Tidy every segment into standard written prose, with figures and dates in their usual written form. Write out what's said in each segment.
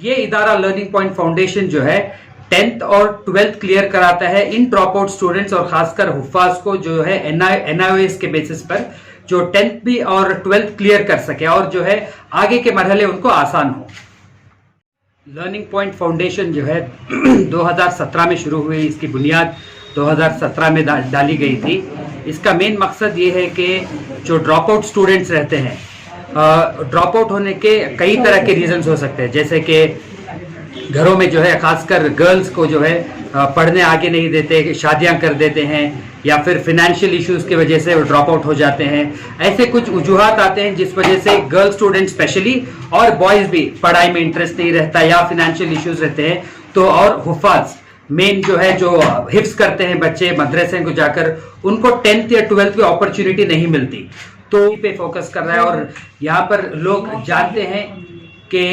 ये इदारा learning point foundation जो है 10th और 12th क्लियर कराता है इन ड्रॉप आउट स्टूडेंट्स और खासकर हुफ्फाज को जो है एनआईओएस के बेसिस पर जो 10th भी और 12th क्लियर कर सके और जो है आगे के मरहले उनको आसान हो। लर्निंग पॉइंट फाउंडेशन जो है 2017 में शुरू हुई, इसकी बुनियाद 2017 में डाली गई थी। इसका मेन मकसद ये है कि जो ड्रॉप आउट स्टूडेंट्स रहते हैं, ड्रॉप आउट होने के कई तरह के रीजंस हो सकते हैं, जैसे कि घरों में जो है खासकर गर्ल्स को जो है पढ़ने आगे नहीं देते, शादियां कर देते हैं, या फिर फिनेंशियल इश्यूज की वजह से वो ड्रॉप आउट हो जाते हैं। ऐसे कुछ वजूहात आते हैं जिस वजह से गर्ल स्टूडेंट स्पेशली और बॉयज भी पढ़ाई में इंटरेस्ट नहीं रहता या फिनेंशियल इश्यूज रहते हैं। तो और हुफ्फाज मेन जो है जो हिफ्स करते हैं बच्चे मदरसे को जाकर, उनको 10th या 12th की अपॉर्चुनिटी नहीं मिलती, तो पे फोकस कर रहा है। और यहाँ पर लोग जानते हैं कि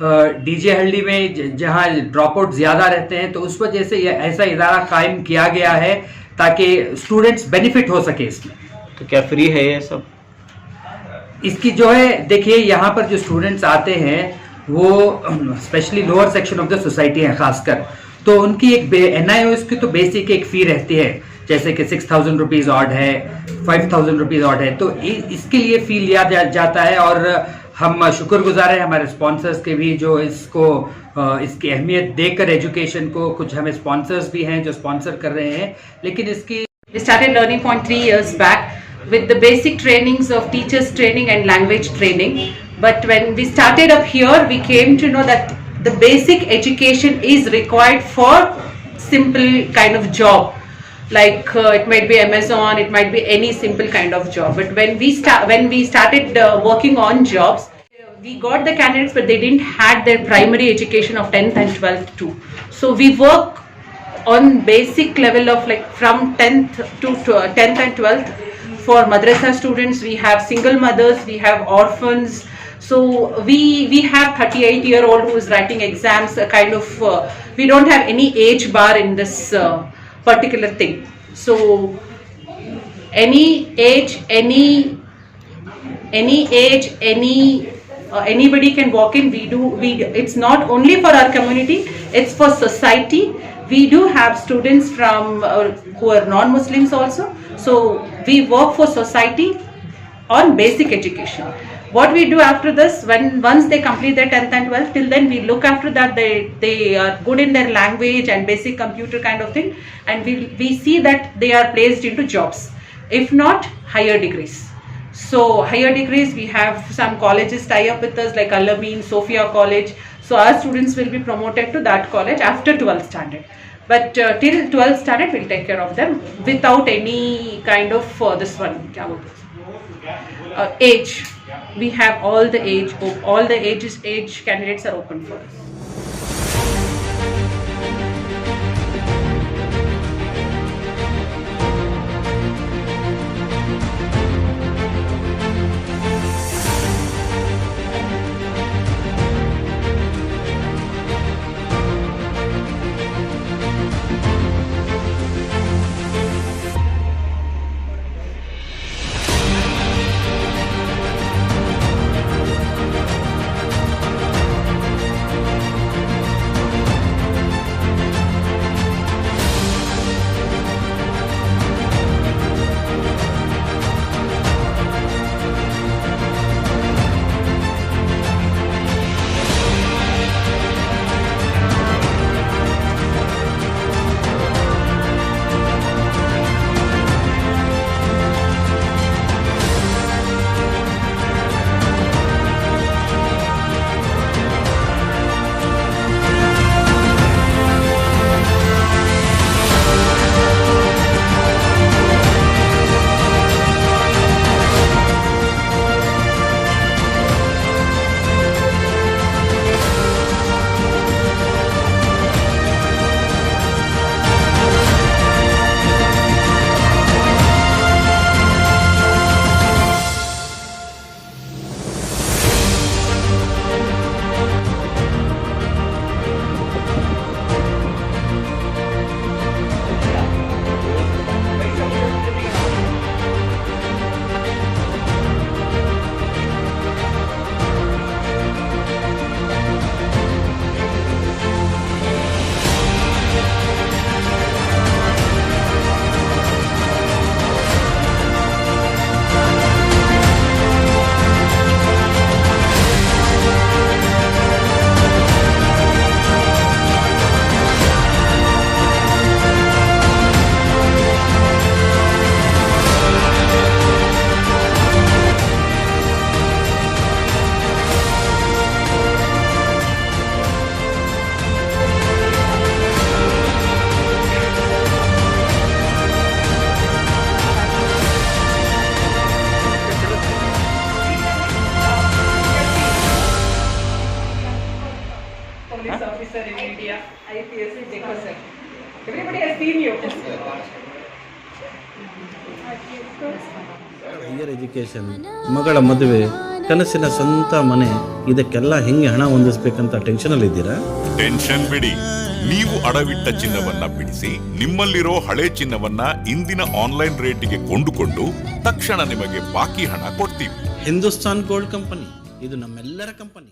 डीजे हल्दी में जहाँ ड्रॉप आउट ज्यादा रहते हैं, तो उस वजह से यह ऐसा इदारा कायम किया गया है ताकि स्टूडेंट्स बेनिफिट हो सके इसमें। तो क्या फ्री है ये सब? इसकी जो है देखिए, यहाँ पर जो स्टूडेंट्स आते हैं वो specially lower section of the society है खासकर, तो उनकी एक एनआईओएस की तो बेसिक एक फी रहती है, जैसे कि 6000 रुपीज ऑड है, 5000 रुपीज ऑड है, तो इसके लिए फी लिया जाता है। और हम शुक्रगुजार हैं हमारे स्पॉन्सर्स के भी जो इसको इसकी अहमियत देकर एजुकेशन को, कुछ हमें स्पॉन्सर्स भी हैं जो स्पॉन्सर कर रहे हैं। लेकिन इसकी We started Learning Point 3 years back with the basic trainings of teachers training and language training. But when we started up here, we came to know that the basic education is required for simple kind of job. Like it might be Amazon, it might be any simple kind of job. But when we started working on jobs, we got the candidates, but they didn't had their primary education of 10th and 12th too. So we work on basic level of like from 10th to 10th and 12th. For madrasa students, we have single mothers, we have orphans. So we have 38-year-old who is writing exams. Kind of we don't have any age bar in this particular thing. So any age, anybody can walk in. It's not only for our community, it's for society. We do have students from who are non-Muslims also. So we work for society on basic education. What we do after this, once they complete their 10th and 12th, till then we look after that they are good in their language and basic computer kind of thing, and we see that they are placed into jobs, if not higher degrees. So higher degrees, we have some colleges tie up with us like Al-Amin, Sophia College. So our students will be promoted to that college after 12th standard. But till 12th standard, we'll take care of them without any kind of this one. Age. We have all the age candidates are open for us. Everybody has seen you. Higher education, ಮಗಳ ಮದುವೆ, ಕನಸಿನ ಸ್ವಂತ ಮನೆ, ಇದಕ್ಕೆಲ್ಲ ಹೆಂಗೆ ಹಣ ಹೊಂದಿಸ್ಬೇಕಂತ ಟೆನ್ಷನಲ್ಲಿದ್ದೀರಾ? Tension ಬಿಡಿ. ನೀವು ಅಡವಿಟ್ಟ ಚಿನ್ನವನ್ನ ಬಿಡಿಸಿ ನಿಮ್ಮಲ್ಲಿರೋ ಹಳೆ ಚಿನ್ನವನ್ನ ಇಂದಿನ ಆನ್ಲೈನ್ ರೇಟಿಗೆ ಕೊಂಡುಕೊಂಡು ತಕ್ಷಣ ನಿಮಗೆ ಬಾಕಿ ಹಣ ಕೊಡ್ತೀವಿ. ಹಿಂದೂಸ್ತಾನ್ ಗೋಲ್ಡ್ ಕಂಪನಿ, ಇದು ನಮ್ಮೆಲ್ಲರ ಕಂಪನಿ.